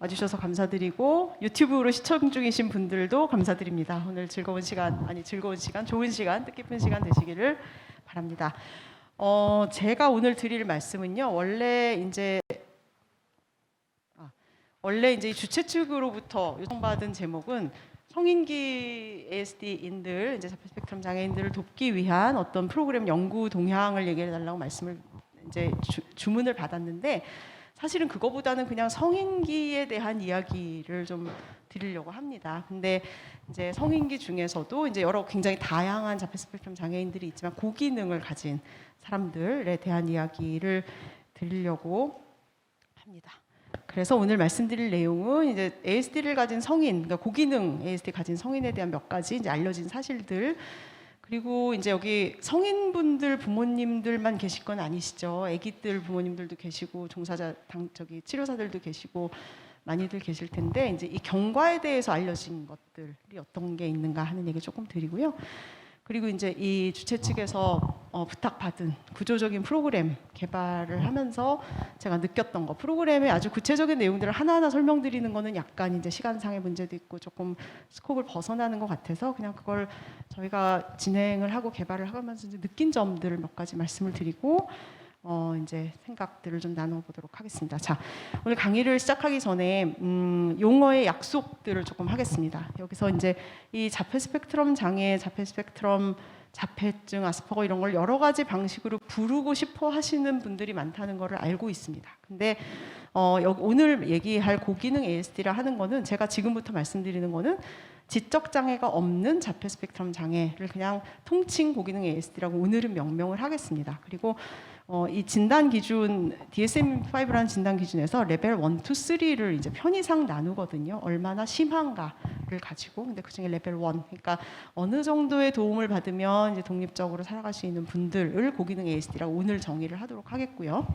와주셔서 감사드리고 유튜브로 시청 중이신 분들도 감사드립니다. 오늘 즐거운 시간, 좋은 시간, 뜻깊은 시간 되시기를 바랍니다. 제가 오늘 드릴 말씀은요. 원래 이제 이 주최 측으로부터 요청받은 제목은 성인기 ASD인들, 이제 자폐 스펙트럼 장애인들을 돕기 위한 어떤 프로그램 연구 동향을 얘기해 달라고 말씀을 이제 주문을 받았는데, 사실은 그거보다는 그냥 성인기에 대한 이야기를 좀 드리려고 합니다. 근데 이제 성인기 중에서도 이제 여러 굉장히 다양한 자폐 스펙트럼 장애인들이 있지만 고기능을 가진 사람들에 대한 이야기를 드리려고 합니다. 그래서 오늘 말씀드릴 내용은 이제 ASD를 가진 성인, 그러니까 고기능 ASD 가진 성인에 대한 몇 가지 이제 알려진 사실들, 그리고 이제 여기 성인분들 부모님들만 계실 건 아니시죠. 아기들 부모님들도 계시고 종사자 치료사들도 계시고 많이들 계실 텐데, 이제 이 경과에 대해서 알려진 것들이 어떤 게 있는가 하는 얘기 조금 드리고요. 그리고 이제 이 주최 측에서 부탁받은 구조적인 프로그램 개발을 하면서 제가 느꼈던 거, 프로그램의 아주 구체적인 내용들을 하나하나 설명드리는 거는 약간 이제 시간상의 문제도 있고 조금 스코프를 벗어나는 것 같아서 그냥 그걸 저희가 진행을 하고 개발을 하면서 이제 느낀 점들을 몇 가지 말씀을 드리고 이제 생각들을 좀 나눠보도록 하겠습니다. 자, 오늘 강의를 시작하기 전에 용어의 약속들을 조금 하겠습니다. 여기서 이제 이 자폐 스펙트럼 장애, 자폐 스펙트럼 자폐증, 아스퍼거 이런 걸 여러 가지 방식으로 부르고 싶어 하시는 분들이 많다는 것을 알고 있습니다. 근데 오늘 얘기할 고기능 ASD라 하는 거는, 제가 지금부터 말씀드리는 거는 지적 장애가 없는 자폐 스펙트럼 장애를 그냥 통칭 고기능 ASD라고 오늘은 명명을 하겠습니다. 그리고 이 진단 기준 DSM-5라는 진단 기준에서 레벨 1, 2, 3를 이제 편의상 나누거든요. 얼마나 심한가를 가지고. 근데 그중에 레벨 1, 그러니까 어느 정도의 도움을 받으면 이제 독립적으로 살아갈 수 있는 분들을 고기능 ASD라고 오늘 정의를 하도록 하겠고요.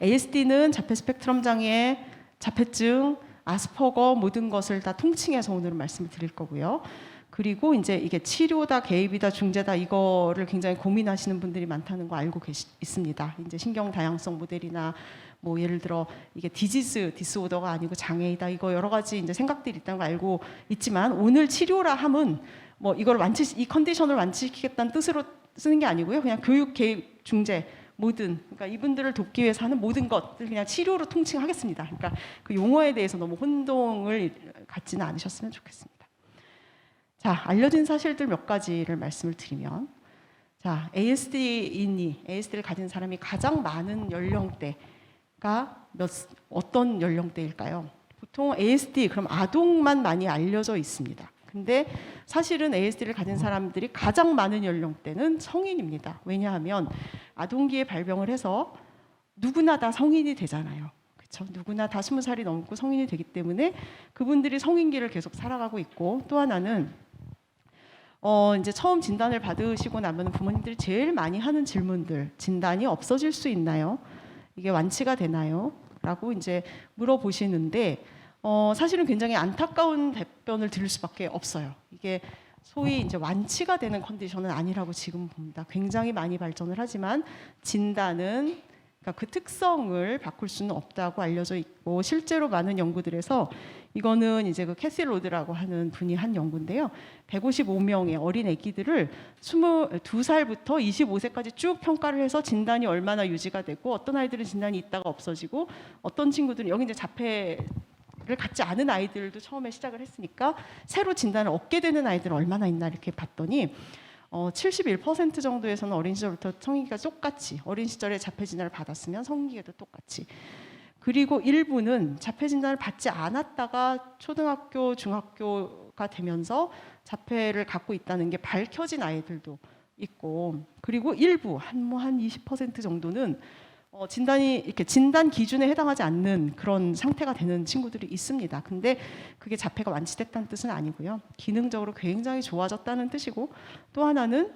ASD는 자폐 스펙트럼 장애, 자폐증, 아스퍼거 모든 것을 다 통칭해서 오늘은 말씀을 드릴 거고요. 그리고 이제 이게 치료다, 개입이다, 중재다 이거를 굉장히 고민하시는 분들이 많다는 거 알고 있습니다. 이제 신경 다양성 모델이나 뭐 예를 들어 이게 디스오더가 아니고 장애이다, 이거 여러 가지 이제 생각들이 있다는 거 알고 있지만, 오늘 치료라 함은 뭐 이걸 이 컨디션을 완치시키겠다는 뜻으로 쓰는 게 아니고요. 그냥 교육, 개입, 중재 모든, 그러니까 이분들을 돕기 위해서 하는 모든 것들 그냥 치료로 통칭하겠습니다. 그러니까 그 용어에 대해서 너무 혼동을 갖지는 않으셨으면 좋겠습니다. 자, 알려진 사실들 몇 가지를 말씀을 드리면, 자, ASD를 가진 사람이 가장 많은 연령대가 어떤 연령대일까요? 보통 ASD, 그럼 아동만 많이 알려져 있습니다. 근데 사실은 ASD를 가진 사람들이 가장 많은 연령대는 성인입니다. 왜냐하면 아동기에 발병을 해서 누구나 다 성인이 되잖아요. 그렇죠? 누구나 다 20살이 넘고 성인이 되기 때문에 그분들이 성인기를 계속 살아가고 있고, 또 하나는 이제 처음 진단을 받으시고 나면 부모님들이 제일 많이 하는 질문들, 진단이 없어질 수 있나요? 이게 완치가 되나요? 라고 이제 물어보시는데, 사실은 굉장히 안타까운 답변을 드릴 수밖에 없어요. 이게 소위 이제 완치가 되는 컨디션은 아니라고 지금 봅니다. 굉장히 많이 발전을 하지만 진단은, 그러니까 그 특성을 바꿀 수는 없다고 알려져 있고, 실제로 많은 연구들에서 이거는 이제 그 캐시 로드라고 하는 분이 한 연구인데요. 155명의 어린 아기들을 22살부터 25세까지 쭉 평가를 해서 진단이 얼마나 유지가 되고, 어떤 아이들은 진단이 있다가 없어지고, 어떤 친구들은, 여기 이제 자폐를 갖지 않은 아이들도 처음에 시작을 했으니까 새로 진단을 얻게 되는 아이들은 얼마나 있나 이렇게 봤더니 71% 정도에서는 어린 시절부터 성인기가 똑같이, 어린 시절에 자폐 진단을 받았으면 성인기에도 똑같이, 그리고 일부는 자폐 진단을 받지 않았다가 초등학교, 중학교가 되면서 자폐를 갖고 있다는 게 밝혀진 아이들도 있고, 그리고 일부 한 20% 정도는 진단이 이렇게 진단 기준에 해당하지 않는 그런 상태가 되는 친구들이 있습니다. 근데 그게 자폐가 완치됐다는 뜻은 아니고요. 기능적으로 굉장히 좋아졌다는 뜻이고, 또 하나는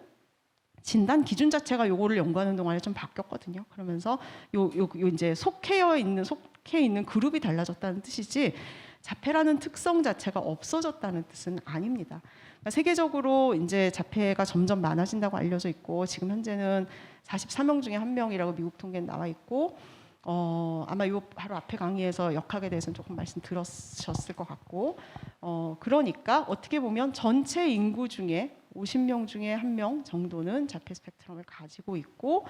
진단 기준 자체가 요거를 연구하는 동안에 좀 바뀌었거든요. 그러면서 요 이제 속해 있는 그룹이 달라졌다는 뜻이지, 자폐라는 특성 자체가 없어졌다는 뜻은 아닙니다. 그러니까 세계적으로 이제 자폐가 점점 많아진다고 알려져 있고, 지금 현재는 44명 중에 1명이라고 미국 통계는 나와 있고, 아마 이 바로 앞에 강의에서 역학에 대해서는 조금 말씀 들으셨을 것 같고, 그러니까 어떻게 보면 전체 인구 중에 50명 중에 1명 정도는 자폐 스펙트럼을 가지고 있고,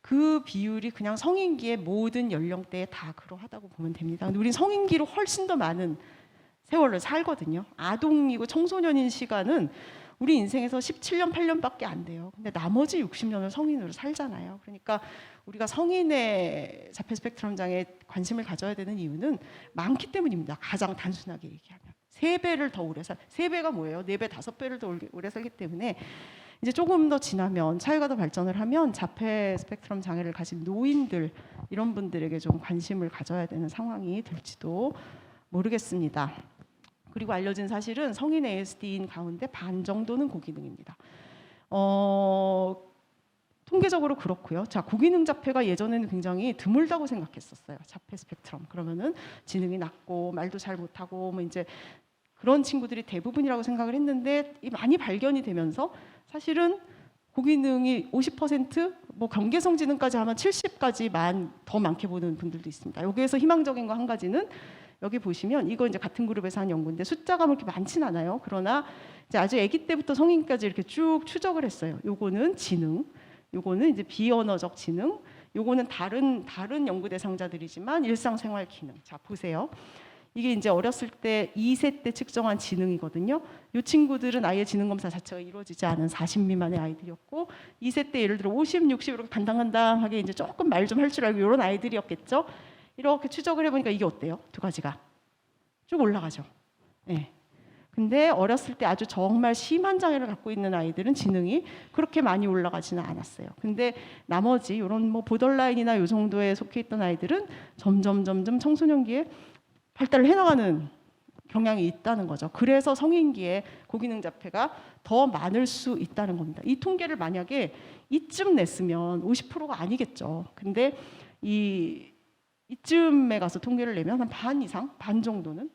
그 비율이 그냥 성인기의 모든 연령대에 다 그러하다고 보면 됩니다. 근데 우린 성인기로 훨씬 더 많은 세월을 살거든요. 아동이고 청소년인 시간은 우리 인생에서 17년, 8년밖에 안 돼요. 근데 나머지 60년을 성인으로 살잖아요. 그러니까 우리가 성인의 자폐 스펙트럼 장애에 관심을 가져야 되는 이유는 많기 때문입니다. 가장 단순하게 얘기하면. 3배를 더 오래 3배가 뭐예요? 4배, 5배를 더 오래 살기 때문에 이제 조금 더 지나면, 사회가 더 발전을 하면 자폐 스펙트럼 장애를 가진 노인들, 이런 분들에게 좀 관심을 가져야 되는 상황이 될지도 모르겠습니다. 그리고 알려진 사실은 성인 ASD인 가운데 반 정도는 고기능입니다. 통계적으로 그렇고요. 자, 고기능 자폐가 예전에는 굉장히 드물다고 생각했었어요. 자폐 스펙트럼 그러면은 지능이 낮고 말도 잘 못하고 뭐 이제 그런 친구들이 대부분이라고 생각을 했는데, 많이 발견이 되면서 사실은 고기능이 50%, 뭐 경계성 지능까지 하면 70까지 더 많게 보는 분들도 있습니다. 여기에서 희망적인 거 한 가지는, 여기 보시면 이거 이제 같은 그룹에서 한 연구인데 숫자가 그렇게 많진 않아요. 그러나 이제 아주 아기 때부터 성인까지 이렇게 쭉 추적을 했어요. 요거는 지능, 요거는 이제 비언어적 지능, 요거는 다른 연구 대상자들이지만 일상생활 기능. 자, 보세요. 이게 이제 어렸을 때 2세 때 측정한 지능이거든요. 이 친구들은 아예 지능 검사 자체가 이루어지지 않은 40 미만의 아이들이었고, 2세 때 예를 들어 50, 60 이렇게 간당간당하게 이제 조금 말 좀 할 줄 알고 이런 아이들이었겠죠. 이렇게 추적을 해보니까 이게 어때요? 두 가지가 쭉 올라가죠. 네. 근데 어렸을 때 아주 정말 심한 장애를 갖고 있는 아이들은 지능이 그렇게 많이 올라가지는 않았어요. 근데 나머지 이런 뭐 보더라인이나 이 정도에 속해 있던 아이들은 점점 청소년기에 발달을 해나가는 경향이 있다는 거죠. 그래서 성인기에 고기능 자폐가 더 많을 수 있다는 겁니다. 이 통계를 만약에 이쯤 냈으면 50%가 아니겠죠. 근데 이쯤에 가서 통계를 내면 한 반 이상, 반 정도는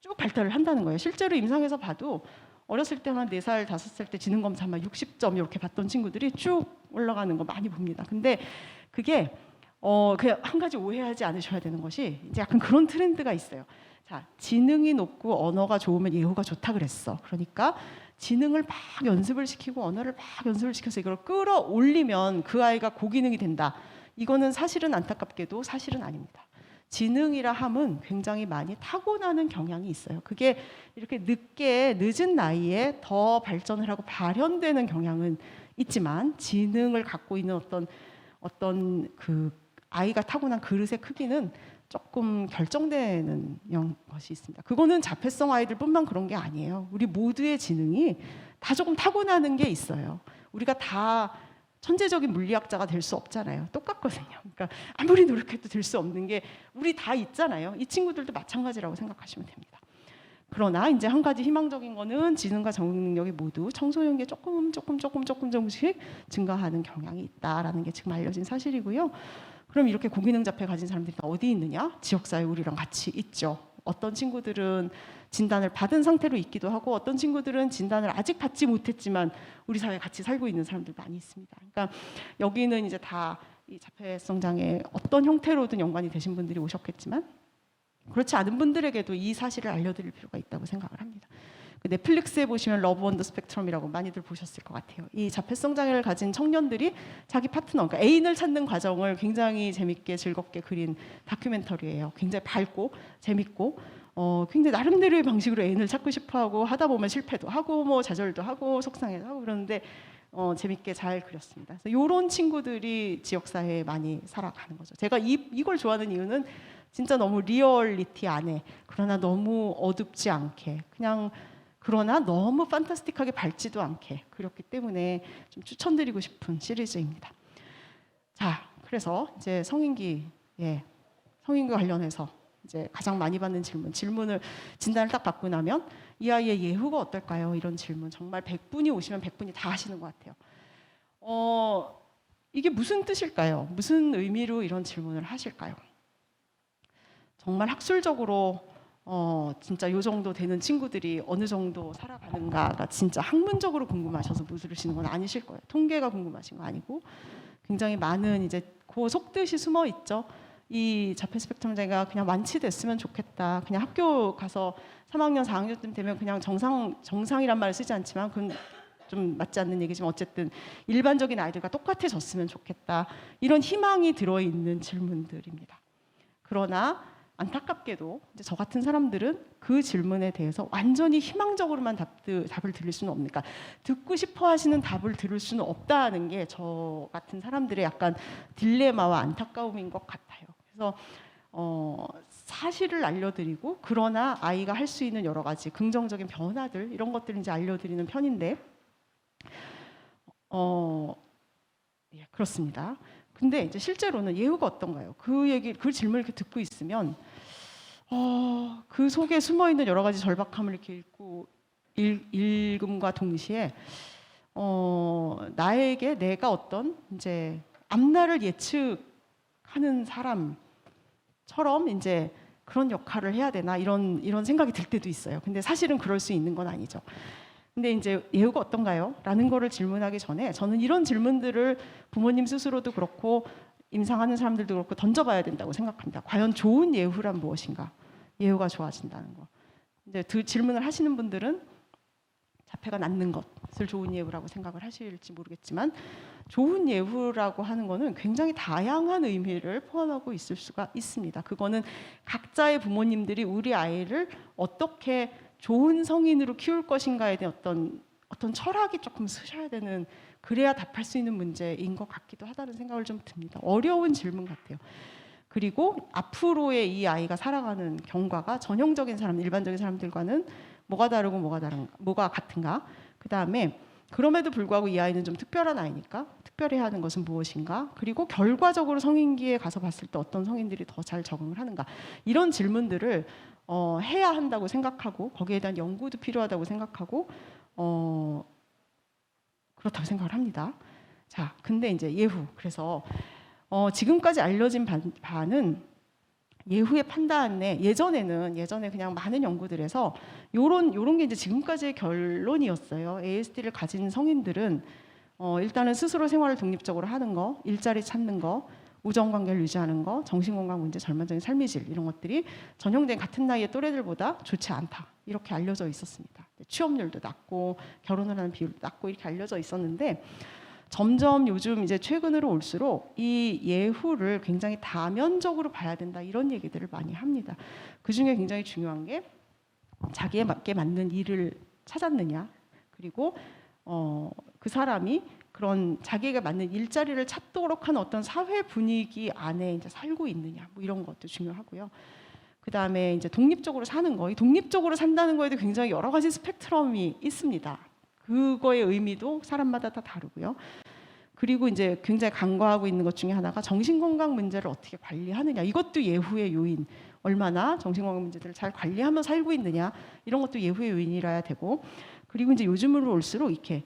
쭉 발달을 한다는 거예요. 실제로 임상에서 봐도 어렸을 때 한 4살, 5살 때 지능검사 한 60점 이렇게 봤던 친구들이 쭉 올라가는 거 많이 봅니다. 근데 그게 그냥 한 가지 오해하지 않으셔야 되는 것이, 이제 약간 그런 트렌드가 있어요. 자, 지능이 높고 언어가 좋으면 예후가 좋다 그랬어. 그러니까 지능을 막 연습을 시키고 언어를 막 연습을 시켜서 이걸 끌어올리면 그 아이가 고기능이 된다. 이거는 사실은 안타깝게도 사실은 아닙니다. 지능이라 함은 굉장히 많이 타고나는 경향이 있어요. 그게 이렇게 늦은 나이에 더 발전을 하고 발현되는 경향은 있지만, 지능을 갖고 있는 어떤 그 아이가 타고난 그릇의 크기는 조금 결정되는 것이 있습니다. 그거는 자폐성 아이들뿐만 그런 게 아니에요. 우리 모두의 지능이 다 조금 타고나는 게 있어요. 우리가 다 천재적인 물리학자가 될 수 없잖아요. 똑같거든요. 그러니까 아무리 노력해도 될 수 없는 게 우리 다 있잖아요. 이 친구들도 마찬가지라고 생각하시면 됩니다. 그러나 이제 한 가지 희망적인 거는 지능과 적응 능력이 모두 청소년기에 조금씩 증가하는 경향이 있다라는 게 지금 알려진 사실이고요. 그럼 이렇게 고기능 자폐 가진 사람들이 어디 있느냐? 지역사회 우리랑 같이 있죠. 어떤 친구들은 진단을 받은 상태로 있기도 하고, 어떤 친구들은 진단을 아직 받지 못했지만 우리 사회에 같이 살고 있는 사람들 많이 있습니다. 그러니까 여기는 이제 다 이 자폐성 장애 어떤 형태로든 연관이 되신 분들이 오셨겠지만, 그렇지 않은 분들에게도 이 사실을 알려드릴 필요가 있다고 생각을 합니다. 그 넷플릭스에 보시면 러브 온 더 스펙트럼이라고 많이들 보셨을 것 같아요. 이 자폐성 장애를 가진 청년들이 자기 파트너, 그러니까 애인을 찾는 과정을 굉장히 재밌게 즐겁게 그린 다큐멘터리예요. 굉장히 밝고 재밌고, 굉장히 나름대로의 방식으로 애인을 찾고 싶어하고, 하다 보면 실패도 하고 뭐 좌절도 하고 속상해도 하고 그러는데 재밌게 잘 그렸습니다. 그래서 이런 친구들이 지역사회에 많이 살아가는 거죠. 제가 이걸 좋아하는 이유는 진짜 너무 리얼리티 안에, 그러나 너무 어둡지 않게, 그냥 그러나 너무 판타스틱하게 밝지도 않게 그렸기 때문에 좀 추천드리고 싶은 시리즈입니다. 자, 그래서 이제 성인기 관련해서 이제 가장 많이 받는 진단을 딱 받고 나면 이 아이의 예후가 어떨까요? 이런 질문 정말 100분이 오시면 100분이 다 하시는 것 같아요. 이게 무슨 뜻일까요? 무슨 의미로 이런 질문을 하실까요? 정말 학술적으로 진짜 요 정도 되는 친구들이 어느 정도 살아가는가가 진짜 학문적으로 궁금하셔서 물으시는 건 아니실 거예요. 통계가 궁금하신 거 아니고, 굉장히 많은 이제 그 속뜻이 숨어 있죠. 이 자폐 스펙트럼 장애가 그냥 완치됐으면 좋겠다. 그냥 학교 가서 3학년, 4학년쯤 되면 그냥 정상이란 말을 쓰지 않지만 그건 좀 맞지 않는 얘기지만 어쨌든 일반적인 아이들과 똑같아졌으면 좋겠다. 이런 희망이 들어있는 질문들입니다. 그러나 안타깝게도 이제 저 같은 사람들은 그 질문에 대해서 완전히 희망적으로만 답을 들을 수는 없으니까 듣고 싶어 하시는 답을 들을 수는 없다는 게 저 같은 사람들의 약간 딜레마와 안타까움인 것 같아요. 그래서 사실을 알려드리고 그러나 아이가 할 수 있는 여러 가지 긍정적인 변화들 이런 것들을 이제 알려드리는 편인데 예, 그렇습니다. 근데 이제 실제로는 예후가 어떤가요? 그 질문을 이렇게 듣고 있으면 그 속에 숨어 있는 여러 가지 절박함을 이렇게 읽음과 동시에 나에게 내가 어떤 이제 앞날을 예측하는 사람처럼 이제 그런 역할을 해야 되나 이런 생각이 들 때도 있어요. 근데 사실은 그럴 수 있는 건 아니죠. 근데 이제 예후가 어떤가요? 라는 거를 질문하기 전에 저는 이런 질문들을 부모님 스스로도 그렇고 임상하는 사람들도 그렇고 던져봐야 된다고 생각합니다. 과연 좋은 예후란 무엇인가? 예후가 좋아진다는 거. 이제 질문을 하시는 분들은 자폐가 낫는 것을 좋은 예후라고 생각을 하실지 모르겠지만 좋은 예후라고 하는 거는 굉장히 다양한 의미를 포함하고 있을 수가 있습니다. 그거는 각자의 부모님들이 우리 아이를 어떻게 좋은 성인으로 키울 것인가에 대한 어떤 철학이 조금 쓰셔야 되는 그래야 답할 수 있는 문제인 것 같기도 하다는 생각을 좀 듭니다. 어려운 질문 같아요. 그리고 앞으로의 이 아이가 살아가는 경과가 전형적인 사람, 일반적인 사람들과는 뭐가 다르고 뭐가 같은가? 그 다음에 그럼에도 불구하고 이 아이는 좀 특별한 아이니까 특별해야 하는 것은 무엇인가? 그리고 결과적으로 성인기에 가서 봤을 때 어떤 성인들이 더 잘 적응을 하는가? 이런 질문들을 해야 한다고 생각하고 거기에 대한 연구도 필요하다고 생각하고 그렇다고 생각을 합니다. 자, 근데 이제 예후. 그래서 지금까지 알려진 바는 예후의 판단에 예전에 그냥 많은 연구들에서 요런 게 이제 지금까지의 결론이었어요. ASD를 가진 성인들은 일단은 스스로 생활을 독립적으로 하는 거, 일자리 찾는 거, 우정 관계를 유지하는 거, 정신건강 문제, 전반적인 삶의 질 이런 것들이 전형된 같은 나이의 또래들보다 좋지 않다. 이렇게 알려져 있었습니다. 취업률도 낮고 결혼을 하는 비율도 낮고 이렇게 알려져 있었는데 점점 요즘 이제 최근으로 올수록 이 예후를 굉장히 다면적으로 봐야 된다 이런 얘기들을 많이 합니다. 그 중에 굉장히 중요한 게 자기에게 맞는 일을 찾았느냐 그리고 그 사람이 그런 자기에게 맞는 일자리를 찾도록 하는 어떤 사회 분위기 안에 이제 살고 있느냐 뭐 이런 것도 중요하고요. 그 다음에 이제 독립적으로 사는 거, 이 독립적으로 산다는 거에도 굉장히 여러 가지 스펙트럼이 있습니다. 그거의 의미도 사람마다 다 다르고요. 그리고 이제 굉장히 간과하고 있는 것 중에 하나가 정신건강 문제를 어떻게 관리하느냐. 이것도 예후의 요인. 얼마나 정신건강 문제들을 잘 관리하며 살고 있느냐. 이런 것도 예후의 요인이라야 되고. 그리고 이제 요즘으로 올수록 이렇게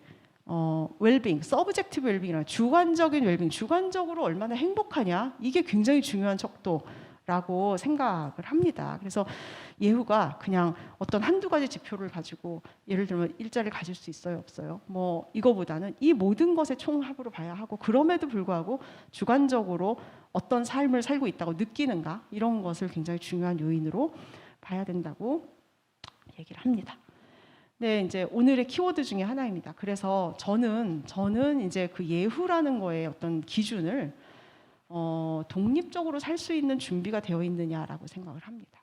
웰빙, 서브젝티브 웰빙이라 주관적인 웰빙, 주관적으로 얼마나 행복하냐. 이게 굉장히 중요한 척도라고 생각을 합니다. 그래서 예후가 그냥 어떤 한두 가지 지표를 가지고 예를 들면 일자리를 가질 수 있어요, 없어요? 뭐 이거보다는 이 모든 것의 총합으로 봐야 하고 그럼에도 불구하고 주관적으로 어떤 삶을 살고 있다고 느끼는가 이런 것을 굉장히 중요한 요인으로 봐야 된다고 얘기를 합니다. 네, 이제 오늘의 키워드 중에 하나입니다. 그래서 저는 이제 그 예후라는 거에 어떤 기준을 독립적으로 살 수 있는 준비가 되어 있느냐라고 생각을 합니다.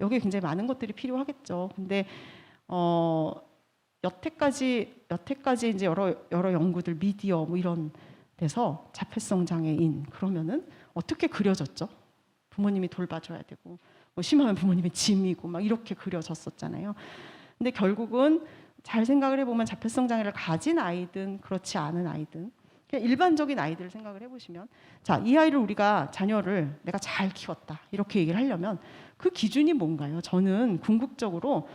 여기에 굉장히 많은 것들이 필요하겠죠. 근데 여태까지 이제 여러 연구들 미디어 뭐 이런 데서 자폐성 장애인 그러면은 어떻게 그려졌죠? 부모님이 돌봐줘야 되고 뭐 심하면 부모님의 짐이고 막 이렇게 그려졌었잖아요. 근데 결국은 잘 생각을 해보면 자폐성 장애를 가진 아이든 그렇지 않은 아이든 그냥 일반적인 아이들을 생각을 해보시면 자, 이 아이를 우리가 자녀를 내가 잘 키웠다 이렇게 얘기를 하려면 그 기준이 뭔가요? 저는 궁극적으로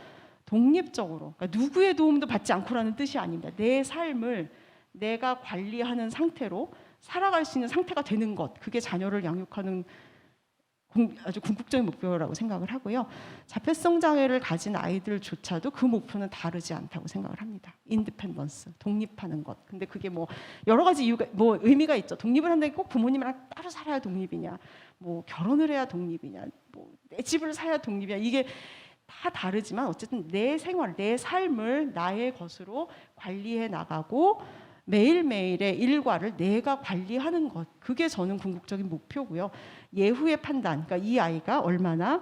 독립적으로 그러니까 누구의 도움도 받지 않고라는 뜻이 아닙니다. 내 삶을 내가 관리하는 상태로 살아갈 수 있는 상태가 되는 것 그게 자녀를 양육하는 아주 궁극적인 목표라고 생각을 하고요. 자폐성 장애를 가진 아이들조차도 그 목표는 다르지 않다고 생각을 합니다. 인디펜던스, 독립하는 것. 근데 그게 뭐 여러 가지 이유가 뭐 의미가 있죠. 독립을 한다는 게 꼭 부모님이랑 따로 살아야 독립이냐, 뭐 결혼을 해야 독립이냐, 뭐 내 집을 사야 독립이냐, 이게 다 다르지만 어쨌든 내 생활, 내 삶을 나의 것으로 관리해 나가고 매일매일의 일과를 내가 관리하는 것, 그게 저는 궁극적인 목표고요. 예후의 판단, 그러니까 이 아이가 얼마나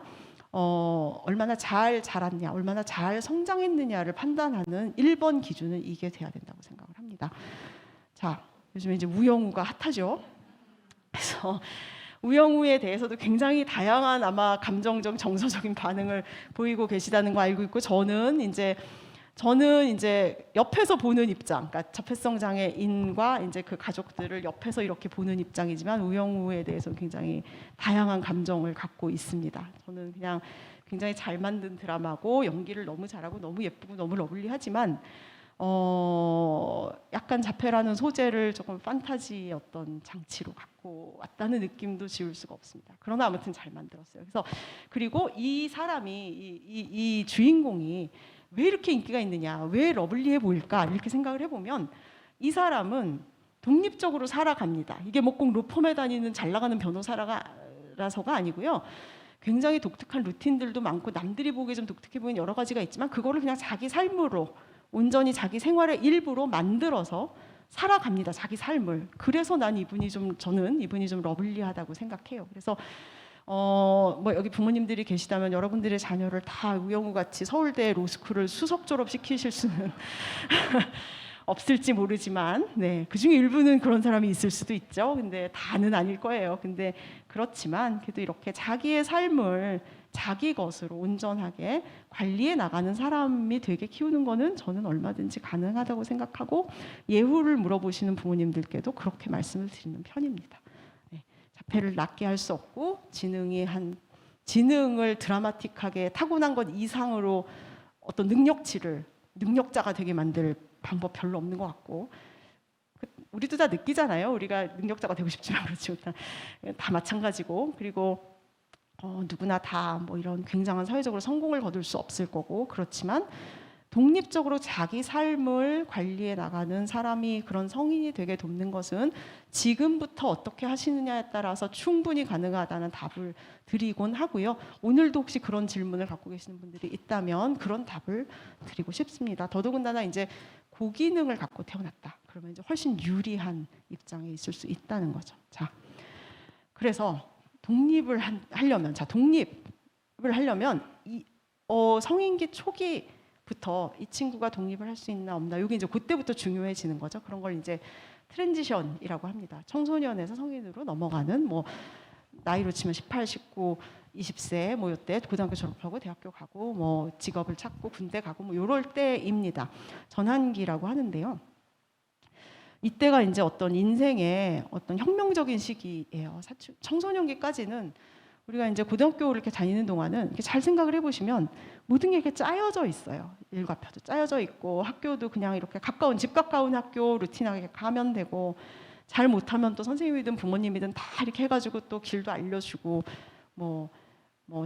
잘 자랐냐, 얼마나 잘 성장했느냐를 판단하는 1번 기준은 이게 돼야 된다고 생각을 합니다. 자, 요즘에 이제 우영우가 핫하죠. 그래서 우영우에 대해서도 굉장히 다양한 아마 감정적, 정서적인 반응을 보이고 계시다는 거 알고 있고, 저는 이제 옆에서 보는 입장, 그러니까 자폐성 장애인과 이제 그 가족들을 옆에서 이렇게 보는 입장이지만 우영우에 대해서 굉장히 다양한 감정을 갖고 있습니다. 저는 그냥 굉장히 잘 만든 드라마고 연기를 너무 잘하고 너무 예쁘고 너무 러블리하지만 약간 자폐라는 소재를 조금 판타지 어떤 장치로 갖고 왔다는 느낌도 지울 수가 없습니다. 그러나 아무튼 잘 만들었어요. 그래서 그리고 이 사람이 이 주인공이 왜 이렇게 인기가 있느냐, 왜 러블리해 보일까 이렇게 생각을 해보면 이 사람은 독립적으로 살아갑니다. 이게 뭐 꼭 로펌에 다니는 잘 나가는 변호사라서가 아니고요. 굉장히 독특한 루틴들도 많고 남들이 보기에 좀 독특해 보이는 여러 가지가 있지만 그거를 그냥 자기 삶으로 온전히 자기 생활의 일부로 만들어서 살아갑니다. 자기 삶을. 그래서 저는 이분이 좀 러블리하다고 생각해요. 그래서 뭐 여기 부모님들이 계시다면 여러분들의 자녀를 다 우영우 같이 서울대 로스쿨을 수석 졸업시키실 수는 없을지 모르지만, 네, 그중에 일부는 그런 사람이 있을 수도 있죠. 근데 다는 아닐 거예요. 근데 그렇지만 그래도 이렇게 자기의 삶을 자기 것으로 온전하게 관리해 나가는 사람이 되게 키우는 거는 저는 얼마든지 가능하다고 생각하고 예후를 물어보시는 부모님들께도 그렇게 말씀을 드리는 편입니다. 네, 자폐를 낫게 할 수 없고 지능을 드라마틱하게 타고난 것 이상으로 어떤 능력자가 되게 만들 방법 별로 없는 것 같고, 우리도 다 느끼잖아요. 우리가 능력자가 되고 싶지만 그렇지 못한 다 마찬가지고, 그리고 누구나 다 뭐 이런 굉장한 사회적으로 성공을 거둘 수 없을 거고, 그렇지만 독립적으로 자기 삶을 관리해 나가는 사람이 그런 성인이 되게 돕는 것은 지금부터 어떻게 하시느냐에 따라서 충분히 가능하다는 답을 드리곤 하고요. 오늘도 혹시 그런 질문을 갖고 계시는 분들이 있다면 그런 답을 드리고 싶습니다. 더더군다나 이제 고기능을 갖고 태어났다. 그러면 이제 훨씬 유리한 입장에 있을 수 있다는 거죠. 자, 그래서 독립을 하려면 성인기 초기부터 이 친구가 독립을 할 수 있나 없나, 이게 이제 그때부터 중요해지는 거죠. 그런 걸 이제 트랜지션이라고 합니다. 청소년에서 성인으로 넘어가는, 뭐 나이로 치면 18, 19, 20세 뭐 이때 고등학교 졸업하고 대학교 가고 뭐 직업을 찾고 군대 가고 뭐 이럴 때입니다. 전환기라고 하는데요. 이때가 이제 어떤 인생의 어떤 혁명적인 시기예요. 청소년기까지는 우리가 이제 고등학교를 이렇게 다니는 동안은 이렇게 잘 생각을 해보시면 모든 게 이렇게 짜여져 있어요. 일과표도 짜여져 있고 학교도 그냥 이렇게 집 가까운 학교 루틴하게 가면 되고, 잘 못하면 또 선생님이든 부모님이든 다 이렇게 해가지고 또 길도 알려주고 뭐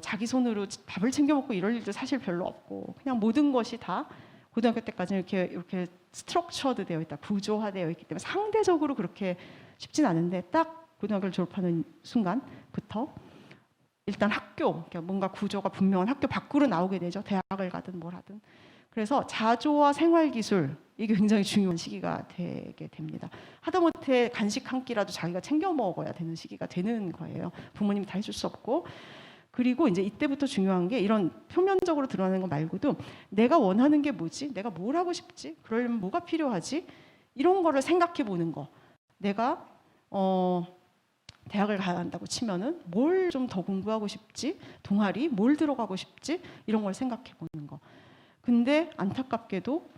자기 손으로 밥을 챙겨 먹고 이럴 일도 사실 별로 없고, 그냥 모든 것이 다 고등학교 때까지는 이렇게 스트럭처드 되어 있다, 구조화되어 있기 때문에 상대적으로 그렇게 쉽진 않은데, 딱 고등학교를 졸업하는 순간부터 일단 그러니까 뭔가 구조가 분명한 학교 밖으로 나오게 되죠. 대학을 가든 뭘 하든. 그래서 자조와 생활기술, 이게 굉장히 중요한 시기가 되게 됩니다. 하다못해 간식 한 끼라도 자기가 챙겨 먹어야 되는 시기가 되는 거예요. 부모님이 다 해줄 수 없고. 그리고 이제 이때부터 중요한 게, 이런 표면적으로 드러나는 거 말고도 내가 원하는 게 뭐지? 내가 뭘 하고 싶지? 그러려면 뭐가 필요하지? 이런 거를 생각해 보는 거. 내가 대학을 가야 한다고 치면은 뭘 좀 더 공부하고 싶지? 동아리 뭘 들어가고 싶지? 이런 걸 생각해 보는 거. 근데 안타깝게도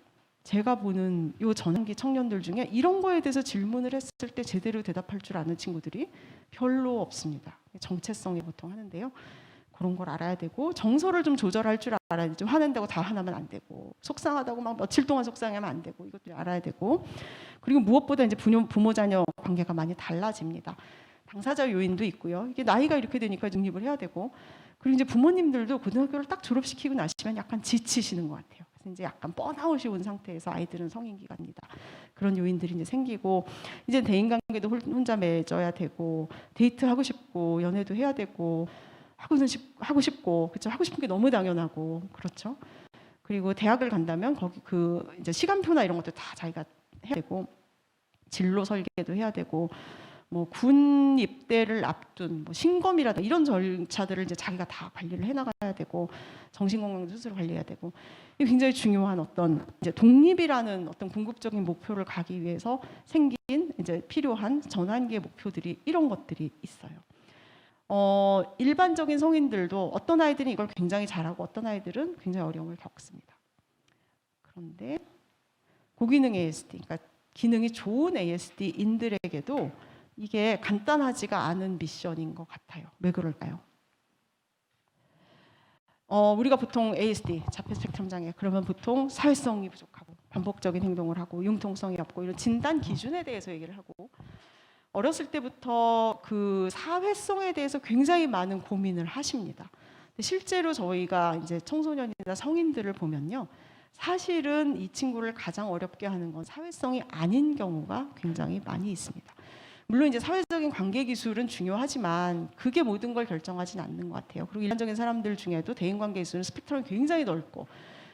제가 보는 요 전환기 청년들 중에 이런 거에 대해서 질문을 했을 때 제대로 대답할 줄 아는 친구들이 별로 없습니다. 정체성이 보통 하는데요. 그런 걸 알아야 되고, 정서를 좀 조절할 줄 알아야 되죠. 화낸다고 다 화나면 안 되고, 속상하다고 막 며칠 동안 속상하면 안 되고, 이것도 알아야 되고, 그리고 무엇보다 이제 부모 자녀 관계가 많이 달라집니다. 당사자 요인도 있고요. 이게 나이가 이렇게 되니까 독립을 해야 되고, 그리고 이제 부모님들도 고등학교를 딱 졸업시키고 나시면 약간 지치시는 것 같아요. 그래서 이제 약간 번아웃이 온 상태에서 아이들은 성인기가 갑니다. 그런 요인들이 이제 생기고, 이제 대인관계도 혼자 맺어야 되고, 데이트하고 싶고, 연애도 해야 되고, 하고 싶고, 그렇죠. 하고 싶은 게 너무 당연하고, 그렇죠. 그리고 대학을 간다면 거기 그 이제 시간표나 이런 것도 다 자기가 해야 되고, 진로 설계도 해야 되고, 뭐 군 입대를 앞둔 뭐 신검이라든가 이런 절차들을 이제 자기가 다 관리를 해나가야 되고, 정신건강도 스스로 관리해야 되고, 이게 굉장히 중요한 어떤 이제 독립이라는 어떤 궁극적인 목표를 가기 위해서 생긴 이제 필요한 전환기의 목표들이 이런 것들이 있어요. 일반적인 성인들도 어떤 아이들은 이걸 굉장히 잘하고 어떤 아이들은 굉장히 어려움을 겪습니다. 그런데 고기능 ASD, 그러니까 기능이 좋은 ASD인들에게도 이게 간단하지가 않은 미션인 것 같아요. 왜 그럴까요? 우리가 보통 ASD, 자폐 스펙트럼 장애, 그러면 보통 사회성이 부족하고 반복적인 행동을 하고 융통성이 없고 이런 진단 기준에 대해서 얘기를 하고, 어렸을 때부터 그 사회성에 대해서 굉장히 많은 고민을 하십니다. 근데 실제로 저희가 이제 청소년이나 성인들을 보면요, 사실은 이 친구를 가장 어렵게 하는 건 사회성이 아닌 경우가 굉장히 많이 있습니다. 물론 이제 사회적인 관계 기술은 중요하지만 그게 모든 걸 결정하지는 않는 것 같아요. 그리고 일반적인 사람들 중에도 대인관계 기술은 스펙트럼이 굉장히 넓고,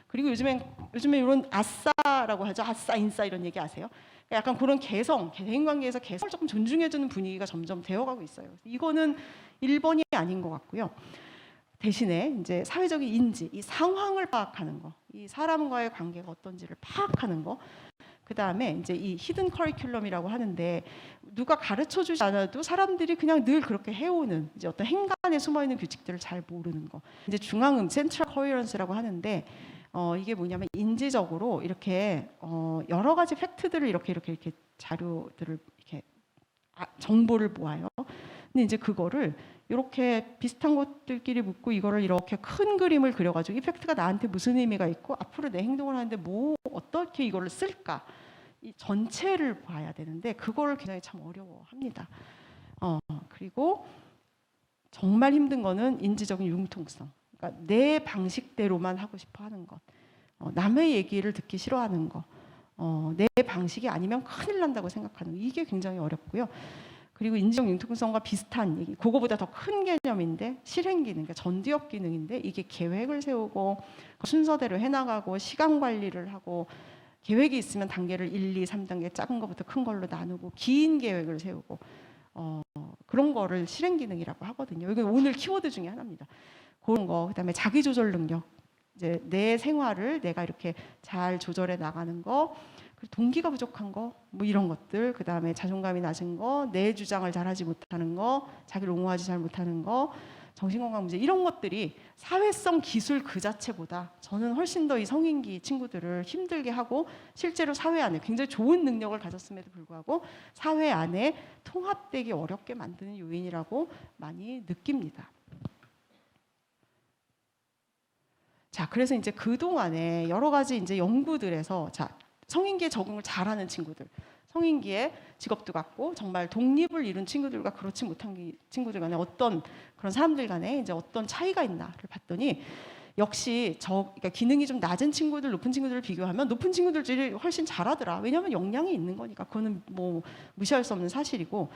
그리고 요즘에 이런 아싸라고 하죠. 아싸, 인싸 이런 얘기 아세요? 약간 그런 대인관계에서 개성을 조금 존중해주는 분위기가 점점 되어가고 있어요. 이거는 1번이 아닌 것 같고요. 대신에 이제 사회적인 인지, 이 상황을 파악하는 거, 이 사람과의 관계가 어떤지를 파악하는 거, 그 다음에 이제 이 히든 커리큘럼이라고 하는데, 누가 가르쳐 주지 않아도 사람들이 그냥 늘 그렇게 해오는 이제 어떤 행간에 숨어 있는 규칙들을 잘 모르는 거, 이제 중앙음 센트럴 커리런스라고 하는데, 이게 뭐냐면 인지적으로 이렇게 여러 가지 팩트들을 이렇게 자료들을 이렇게 정보를 모아요. 근데 이제 그거를 이렇게 비슷한 것들끼리 묶고 이거를 이렇게 큰 그림을 그려가지고 이 팩트가 나한테 무슨 의미가 있고 앞으로 내 행동을 하는데 뭐 어떻게 이거를 쓸까, 이 전체를 봐야 되는데 그거를 굉장히 참 어려워합니다. 그리고 정말 힘든 거는 인지적인 융통성. 그러니까 내 방식대로만 하고 싶어 하는 것, 남의 얘기를 듣기 싫어하는 거, 내 방식이 아니면 큰일 난다고 생각하는 거, 이게 굉장히 어렵고요. 그리고 인지적 융통성과 비슷한 얘기, 그거보다 더 큰 개념인데 실행 기능, 그러니까 전두엽 기능인데, 이게 계획을 세우고 순서대로 해나가고 시간 관리를 하고, 계획이 있으면 단계를 1, 2, 3단계 작은 것부터 큰 걸로 나누고 긴 계획을 세우고, 그런 거를 실행 기능이라고 하거든요. 이건 오늘 키워드 중에 하나입니다. 그런 거, 그다음에 자기 조절 능력, 이제 내 생활을 내가 이렇게 잘 조절해 나가는 거, 그리고 동기가 부족한 거, 뭐 이런 것들, 그다음에 자존감이 낮은 거, 내 주장을 잘하지 못하는 거, 자기를 옹호하지 잘 못하는 거, 정신건강 문제, 이런 것들이 사회성 기술 그 자체보다 저는 훨씬 더 이 성인기 친구들을 힘들게 하고, 실제로 사회 안에 굉장히 좋은 능력을 가졌음에도 불구하고 사회 안에 통합되기 어렵게 만드는 요인이라고 많이 느낍니다. 자, 그래서 이제 그동안에 여러 가지 이제 연구들에서, 자, 성인기에 적응을 잘하는 친구들, 성인기에 직업도 갖고 정말 독립을 이룬 친구들과 그렇지 못한 친구들 간에 어떤 그런 사람들 간에 이제 어떤 차이가 있나를 봤더니, 역시 그러니까 기능이 좀 낮은 친구들, 높은 친구들을 비교하면 높은 친구들이 훨씬 잘하더라. 왜냐하면 역량이 있는 거니까. 그거는 뭐 무시할 수 없는 사실이고,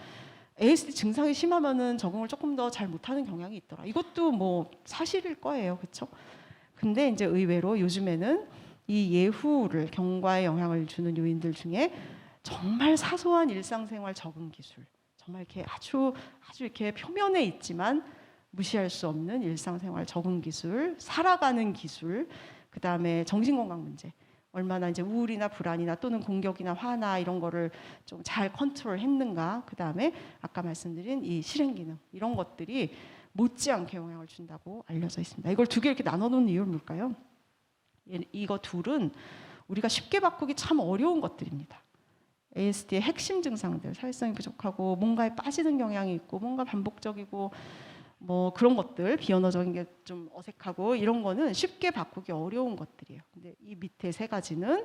ASD 증상이 심하면은 적응을 조금 더 잘 못하는 경향이 있더라. 이것도 뭐 사실일 거예요, 그렇죠? 근데 이제 의외로 요즘에는 이 예후를, 경과에 영향을 주는 요인들 중에 정말 사소한 일상생활 적응 기술, 정말 이렇게 아주 이렇게 표면에 있지만 무시할 수 없는 일상생활 적응 기술, 살아가는 기술, 그 다음에 정신건강 문제, 얼마나 이제 우울이나 불안이나 또는 공격이나 화나 이런 거를 좀 잘 컨트롤했는가, 그 다음에 아까 말씀드린 이 실행 기능, 이런 것들이 못지않게 영향을 준다고 알려져 있습니다. 이걸 두 개 이렇게 나눠놓은 이유는 뭘까요? 이거 둘은 우리가 쉽게 바꾸기 참 어려운 것들입니다. ASD의 핵심 증상들, 사회성이 부족하고 뭔가에 빠지는 경향이 있고 뭔가 반복적이고 뭐 그런 것들, 비언어적인 게 좀 어색하고 이런 거는 쉽게 바꾸기 어려운 것들이에요. 근데 이 밑에 세 가지는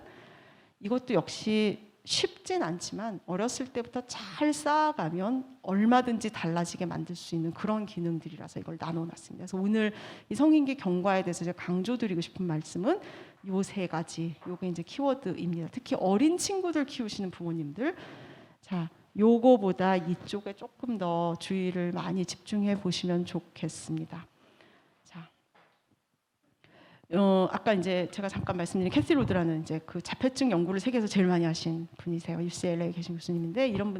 이것도 역시 쉽진 않지만 어렸을 때부터 잘 쌓아가면 얼마든지 달라지게 만들 수 있는 그런 기능들이라서 이걸 나눠놨습니다. 그래서 오늘 이 성인기 경과에 대해서 제가 강조드리고 싶은 말씀은 요 세 가지, 요게 이제 키워드입니다. 특히 어린 친구들 키우시는 부모님들, 자, 요거보다 이쪽에 조금 더 주의를 많이 집중해 보시면 좋겠습니다. 아까 이제 제가 잠깐 말씀드린 캐시 로드라는 이제 그 자폐증 연구를 세계에서 제일 많이 하신 분이세요. UCLA에 계신 교수님인데 이런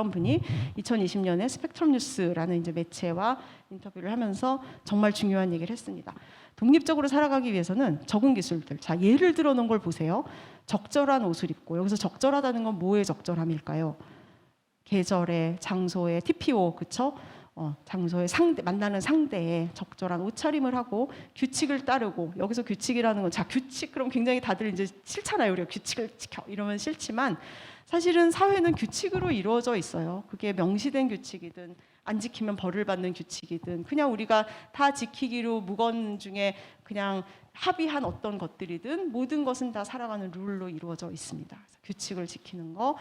분이 2020년에 스펙트럼 뉴스라는 이제 매체와 인터뷰를 하면서 정말 중요한 얘기를 했습니다. 독립적으로 살아가기 위해서는 적응 기술들. 자, 예를 들어 놓은 걸 보세요. 적절한 옷을 입고, 여기서 적절하다는 건 뭐의 적절함일까요? 계절에, 장소에, TPO, 그쵸? 장소에 만나는 상대에 적절한 옷차림을 하고 규칙을 따르고, 여기서 규칙이라는 건, 자, 규칙 그럼 굉장히 다들 이제 싫잖아요. 우리가 규칙을 지켜 이러면 싫지만 사실은 사회는 규칙으로 이루어져 있어요. 그게 명시된 규칙이든 안 지키면 벌을 받는 규칙이든 그냥 우리가 다 지키기로 묵언 중에 그냥 합의한 어떤 것들이든 모든 것은 다 살아가는 룰로 이루어져 있습니다. 그래서 규칙을 지키는 거,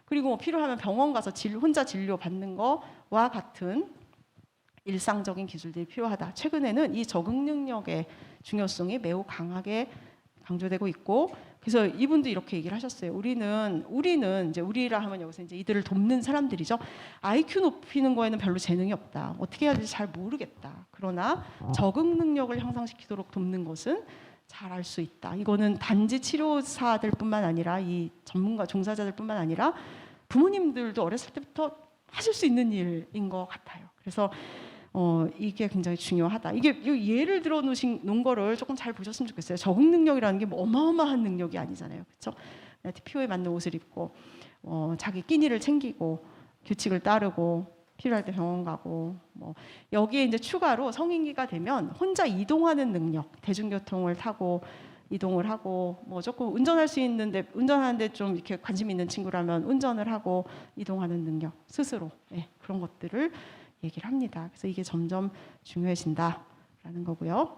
그리고 뭐 필요하면 병원 가서 혼자 진료 받는 거와 같은 일상적인 기술들이 필요하다. 최근에는 이 적응 능력의 중요성이 매우 강하게 강조되고 있고, 그래서 이분도 이렇게 얘기를 하셨어요. 우리는 이제 우리라 하면 여기서 이제 이들을 돕는 사람들이죠. IQ 높이는 거에는 별로 재능이 없다. 어떻게 해야 될지 잘 모르겠다. 그러나 적응 능력을 향상시키도록 돕는 것은 잘 알 수 있다. 이거는 단지 치료사들뿐만 아니라 이 전문가 종사자들뿐만 아니라 부모님들도 어렸을 때부터 하실 수 있는 일인 것 같아요. 그래서 이게 굉장히 중요하다. 이게 예를 들어 놓은 거를 조금 잘 보셨으면 좋겠어요. 적응 능력이라는 게 뭐 어마어마한 능력이 아니잖아요. 그렇죠? TPO에 맞는 옷을 입고 자기 끼니를 챙기고 규칙을 따르고 필요할 때 병원 가고, 뭐 여기에 이제 추가로 성인기가 되면 혼자 이동하는 능력, 대중교통을 타고 이동을 하고, 뭐 조금 운전할 수 있는데 운전하는데 좀 이렇게 관심 있는 친구라면 운전을 하고 이동하는 능력 스스로, 그런 것들을 얘기를 합니다. 그래서 이게 점점 중요해진다라는 거고요.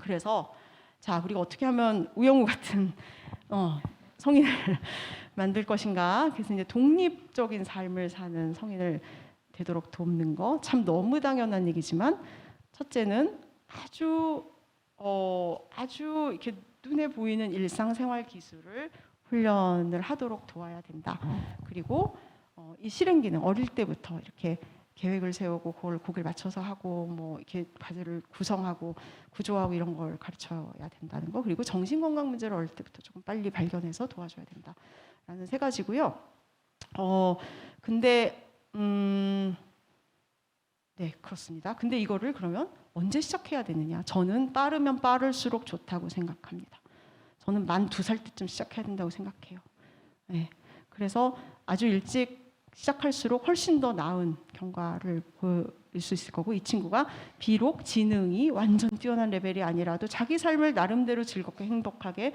그래서 자, 우리가 어떻게 하면 우영우 같은 성인을 만들 것인가? 그래서 이제 독립적인 삶을 사는 성인을 되도록 돕는 거, 참 너무 당연한 얘기지만 첫째는 아주 이렇게 눈에 보이는 일상생활 기술을 훈련을 하도록 도와야 된다. 그리고 이 실행 기능 어릴 때부터 이렇게 계획을 세우고 그걸 거기를 맞춰서 하고, 뭐 이렇게 과제를 구성하고 구조하고 이런 걸 가르쳐야 된다는 거. 그리고 정신 건강 문제를 어릴 때부터 조금 빨리 발견해서 도와줘야 된다라는 세 가지고요. 근데 네, 그렇습니다. 근데 이거를 그러면 언제 시작해야 되느냐? 저는 빠르면 빠를수록 좋다고 생각합니다. 저는 만 2살 때쯤 시작해야 된다고 생각해요. 네, 그래서 아주 일찍 시작할수록 훨씬 더 나은 경과를 보일 수 있을 거고, 이 친구가 비록 지능이 완전 뛰어난 레벨이 아니라도 자기 삶을 나름대로 즐겁게 행복하게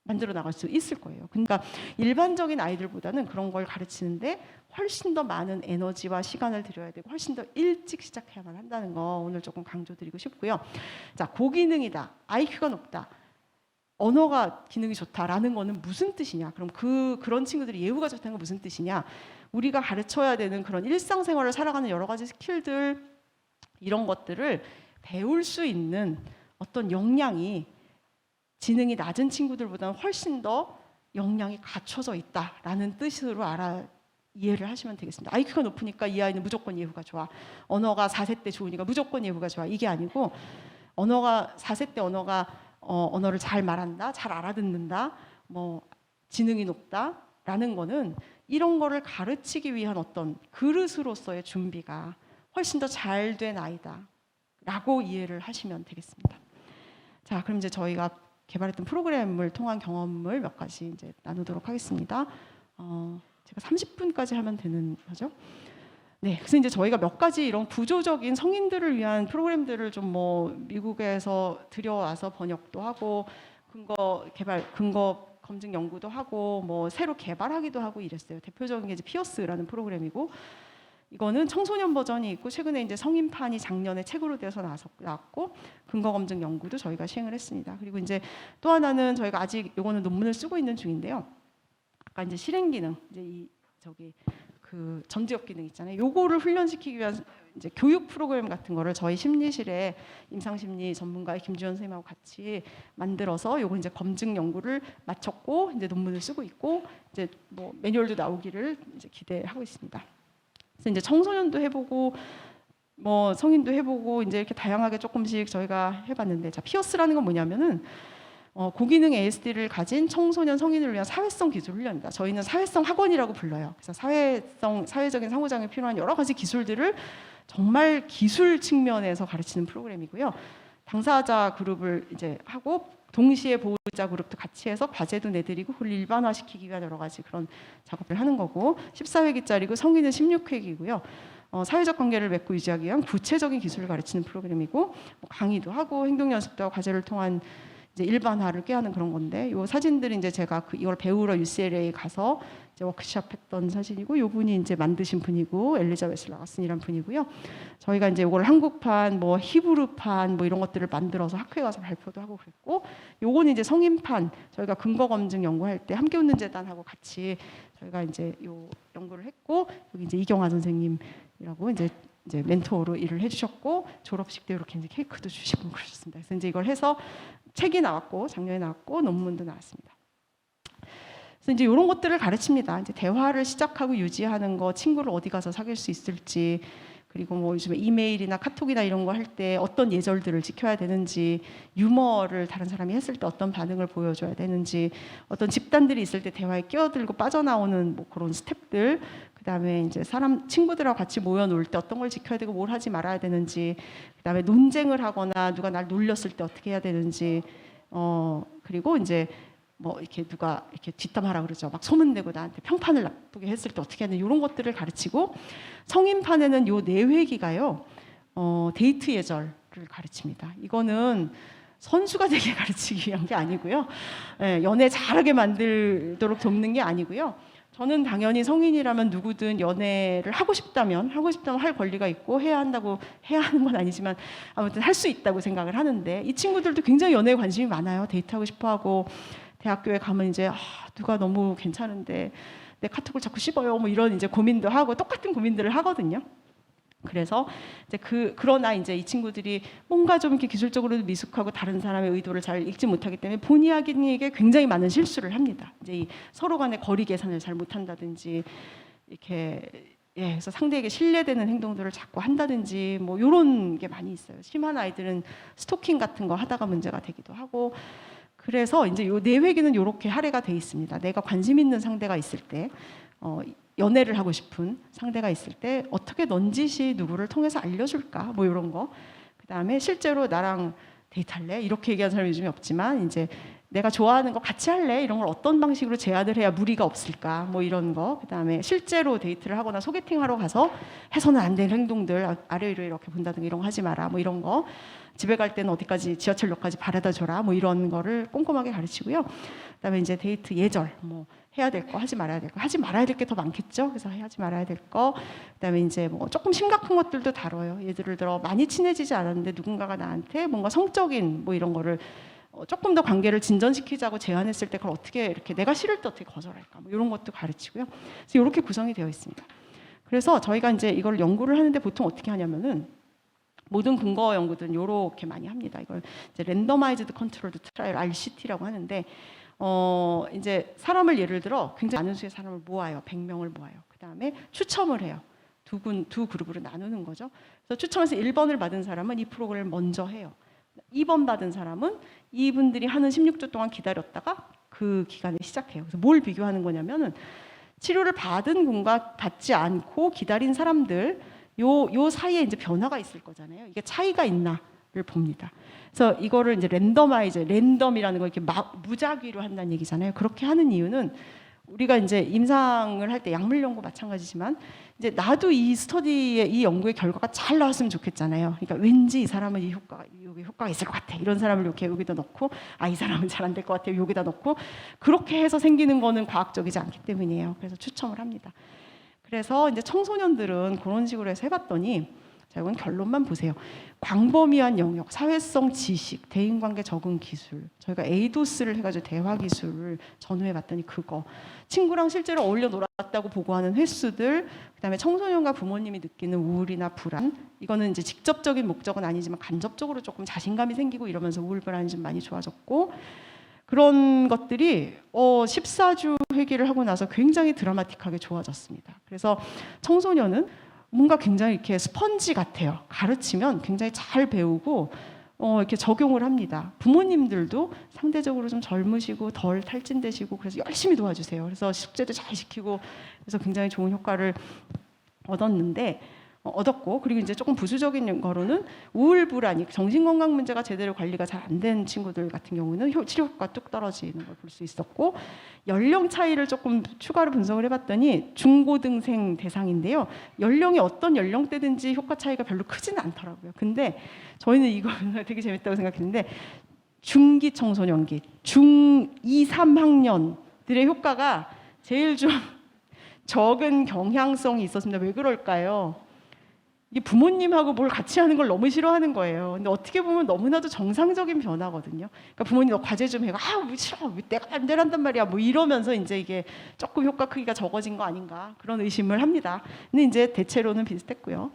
만들어 나갈 수 있을 거예요. 그러니까 일반적인 아이들보다는 그런 걸 가르치는데 훨씬 더 많은 에너지와 시간을 들여야 되고 훨씬 더 일찍 시작해야만 한다는 거 오늘 조금 강조드리고 싶고요. 자, 고기능이다, IQ가 높다, 언어가 기능이 좋다라는 거는 무슨 뜻이냐? 그럼 그런 친구들이 예후가 좋다는 건 무슨 뜻이냐? 우리가 가르쳐야 되는 그런 일상생활을 살아가는 여러 가지 스킬들, 이런 것들을 배울 수 있는 어떤 역량이 지능이 낮은 친구들보다는 훨씬 더 역량이 갖춰져 있다라는 뜻으로 이해를 하시면 되겠습니다. IQ가 높으니까 이 아이는 무조건 예후가 좋아, 언어가 4세 때 좋으니까 무조건 예후가 좋아, 이게 아니고 4세 때 언어를 잘 말한다, 잘 알아듣는다, 뭐 지능이 높다라는 거는 이런 거를 가르치기 위한 어떤 그릇으로서의 준비가 훨씬 더 잘 된 아이다라고 이해를 하시면 되겠습니다. 자, 그럼 이제 저희가 개발했던 프로그램을 통한 경험을 몇 가지 이제 나누도록 하겠습니다. 제가 30분까지 하면 되는 거죠? 네, 그래서 이제 저희가 몇 가지 이런 구조적인 성인들을 위한 프로그램들을 좀 뭐 미국에서 들여와서 번역도 하고 근거 검증 연구도 하고 뭐 새로 개발하기도 하고 이랬어요. 대표적인 게 이제 피어스라는 프로그램이고, 이거는 청소년 버전이 있고 최근에 이제 성인판이 작년에 책으로 되어서 나왔고 근거 검증 연구도 저희가 시행을 했습니다. 그리고 이제 또 하나는 저희가 아직 이거는 논문을 쓰고 있는 중인데요. 아까 이제 실행 기능, 이제 이 저기 그 전두엽 기능 있잖아요. 요거를 훈련시키기 위한 이제 교육 프로그램 같은 거를 저희 심리실에 임상심리 전문가의 김주현 선생님하고 같이 만들어서 요거 이제 검증 연구를 마쳤고 이제 논문을 쓰고 있고 이제 뭐 매뉴얼도 나오기를 이제 기대하고 있습니다. 그래서 이제 청소년도 해보고 뭐 성인도 해보고 이제 이렇게 다양하게 조금씩 저희가 해봤는데, 자, 피어스라는 건 뭐냐면은 고기능 ASD를 가진 청소년 성인을 위한 사회성 기술 훈련입니다. 저희는 사회성 학원이라고 불러요. 그래서 사회적인 상호작용에 필요한 여러 가지 기술들을 정말 기술 측면에서 가르치는 프로그램이고요. 당사자 그룹을 이제 하고 동시에 보호자 그룹도 같이 해서 과제도 내드리고 그걸 일반화시키기 위한 여러 가지 그런 작업을 하는 거고, 14회기짜리고 성인은 16회기고요. 사회적 관계를 맺고 유지하기 위한 구체적인 기술을 가르치는 프로그램이고, 뭐 강의도 하고 행동 연습도 하고 과제를 통한 이제 일반화를 꾀하는 그런 건데, 요 사진들이 이제 제가 이걸 배우러 UCLA 가서 이제 워크숍 했던 사진이고, 요 분이 이제 만드신 분이고 엘리자베스 라가슨이라는 분이고요. 저희가 이제 이걸 한국판, 뭐 히브루판 뭐 이런 것들을 만들어서 학회에 가서 발표도 하고 그랬고, 요거는 이제 성인판 저희가 근거 검증 연구할 때 함께 웃는 재단하고 같이 저희가 이제 요 연구를 했고, 여기 이제 이경아 선생님이라고 이제 멘토로 일을 해주셨고, 졸업식 때 이렇게 이제 케이크도 주시고 그러셨습니다. 그래서 이제 이걸 해서 책이 나왔고 작년에 나왔고 논문도 나왔습니다. 그래서 이제 이런 것들을 가르칩니다. 이제 대화를 시작하고 유지하는 거, 친구를 어디 가서 사귈 수 있을지, 그리고 뭐 요즘에 이메일이나 카톡이나 이런 거 할 때 어떤 예절들을 지켜야 되는지, 유머를 다른 사람이 했을 때 어떤 반응을 보여줘야 되는지, 어떤 집단들이 있을 때 대화에 끼어들고 빠져나오는 뭐 그런 스텝들, 그다음에 이제 친구들하고 같이 모여 놀 때 어떤 걸 지켜야 되고 뭘 하지 말아야 되는지, 그다음에 논쟁을 하거나 누가 날 놀렸을 때 어떻게 해야 되는지, 그리고 이제 뭐 이렇게 누가 이렇게 뒷담화라 그러죠. 막 소문내고 나한테 평판을 나쁘게 했을 때 어떻게 하는, 이런 것들을 가르치고, 성인판에는 요 4회기가요 데이트 예절을 가르칩니다. 이거는 선수가 되게 가르치기 위한 게 아니고요. 연애 잘하게 만들도록 돕는 게 아니고요. 저는 당연히 성인이라면 누구든 연애를 하고 싶다면 할 권리가 있고 해야 하는 건 아니지만 아무튼 할 수 있다고 생각을 하는데, 이 친구들도 굉장히 연애에 관심이 많아요. 데이트하고 싶어하고, 대학교에 가면 이제 누가 너무 괜찮은데 내 카톡을 자꾸 씹어요 뭐 이런 이제 고민도 하고 똑같은 고민들을 하거든요. 그래서 이제 그러나 이제 이 친구들이 뭔가 좀 이렇게 기술적으로 미숙하고 다른 사람의 의도를 잘 읽지 못하기 때문에 본의 아니게 굉장히 많은 실수를 합니다. 이제 이 서로 간의 거리 계산을 잘 못한다든지, 이렇게 그래서 상대에게 신뢰되는 행동들을 자꾸 한다든지 뭐 이런 게 많이 있어요. 심한 아이들은 스토킹 같은 거 하다가 문제가 되기도 하고. 그래서 이제 요 4회기는 이렇게 할애가 돼 있습니다. 내가 관심 있는 상대가 있을 때, 연애를 하고 싶은 상대가 있을 때 어떻게 넌지시 누구를 통해서 알려줄까, 뭐 이런 거. 그다음에 실제로 나랑 데이트할래? 이렇게 얘기하는 사람이 요즘에 없지만, 이제 내가 좋아하는 거 같이 할래? 이런 걸 어떤 방식으로 제안을 해야 무리가 없을까, 뭐 이런 거. 그다음에 실제로 데이트를 하거나 소개팅 하러 가서 해서는 안 되는 행동들, 아래로 이렇게 본다든가 이런 거 하지 마라, 뭐 이런 거. 집에 갈 때는 어디까지, 지하철역까지 바래다 줘라, 뭐 이런 거를 꼼꼼하게 가르치고요. 그다음에 이제 데이트 예절, 뭐 해야 될 거, 하지 말아야 될 거, 하지 말아야 될 게 더 많겠죠. 그래서 하지 말아야 될 거. 그다음에 이제 뭐 조금 심각한 것들도 다뤄요. 예를 들어 많이 친해지지 않았는데 누군가가 나한테 뭔가 성적인 뭐 이런 거를 조금 더 관계를 진전시키자고 제안했을 때 그걸 어떻게, 이렇게 내가 싫을 때 어떻게 거절할까, 뭐 이런 것도 가르치고요. 그래서 이렇게 구성이 되어 있습니다. 그래서 저희가 이제 이걸 연구를 하는데 보통 어떻게 하냐면은, 모든 근거 연구들은 이렇게 많이 합니다. 이걸 이제 랜더마이즈드 컨트롤드 트라이얼 RCT라고 하는데, 이제 사람을 예를 들어 굉장히 많은 수의 사람을 모아요. 100명을 모아요. 그 다음에 추첨을 해요. 두 그룹으로 나누는 거죠. 그래서 추첨해서 1번을 받은 사람은 이 프로그램을 먼저 해요. 2번 받은 사람은 이분들이 하는 16주 동안 기다렸다가 그 기간에 시작해요. 그래서 뭘 비교하는 거냐면은, 치료를 받은 분과 받지 않고 기다린 사람들, 요 사이에 이제 변화가 있을 거잖아요. 이게 차이가 있나를 봅니다. 그래서 이거를 이제 랜덤이라는 거 이렇게 무작위로 한다는 얘기잖아요. 그렇게 하는 이유는, 우리가 이제 임상을 할 때 약물 연구 마찬가지지만, 이제 나도 이 스터디의 이 연구의 결과가 잘 나왔으면 좋겠잖아요. 그러니까 왠지 이 사람은 여기 효과가 있을 것 같아. 이런 사람을 이렇게 여기다 넣고, 이 사람은 잘 안 될 것 같아. 여기다 넣고, 그렇게 해서 생기는 거는 과학적이지 않기 때문이에요. 그래서 추첨을 합니다. 그래서 이제 청소년들은 그런 식으로 해서 해봤더니, 자, 이건 결론만 보세요. 광범위한 영역, 사회성 지식, 대인관계 적응 기술. 저희가 에이도스를 해가지고 대화 기술을 전후해봤더니 그거. 친구랑 실제로 어울려 놀았다고 보고하는 횟수들, 그다음에 청소년과 부모님이 느끼는 우울이나 불안. 이거는 이제 직접적인 목적은 아니지만 간접적으로 조금 자신감이 생기고 이러면서 우울 불안이 좀 많이 좋아졌고. 그런 것들이 14주 회기를 하고 나서 굉장히 드라마틱하게 좋아졌습니다. 그래서 청소년은 뭔가 굉장히 이렇게 스펀지 같아요. 가르치면 굉장히 잘 배우고 이렇게 적용을 합니다. 부모님들도 상대적으로 좀 젊으시고 덜 탈진되시고 그래서 열심히 도와주세요. 그래서 숙제도 잘 시키고 그래서 굉장히 좋은 효과를 얻었고, 그리고 이제 조금 부수적인 거로는 우울 불안이 정신건강 문제가 제대로 관리가 잘 안 된 친구들 같은 경우는 치료 효과가 뚝 떨어지는 걸 볼 수 있었고, 연령 차이를 조금 추가로 분석을 해봤더니 중고등생 대상인데요, 연령이 어떤 연령대든지 효과 차이가 별로 크지는 않더라고요. 근데 저희는 이거 되게 재밌다고 생각했는데 중기 청소년기, 중2, 3학년들의 효과가 제일 좀 적은 경향성이 있었습니다. 왜 그럴까요? 이게 부모님하고 뭘 같이 하는 걸 너무 싫어하는 거예요. 근데 어떻게 보면 너무나도 정상적인 변화거든요. 그러니까 부모님 너 과제 좀 해가 왜 싫어, 왜 내가 안 되란단 말이야, 뭐 이러면서 이제 이게 조금 효과 크기가 적어진 거 아닌가 그런 의심을 합니다. 근데 이제 대체로는 비슷했고요.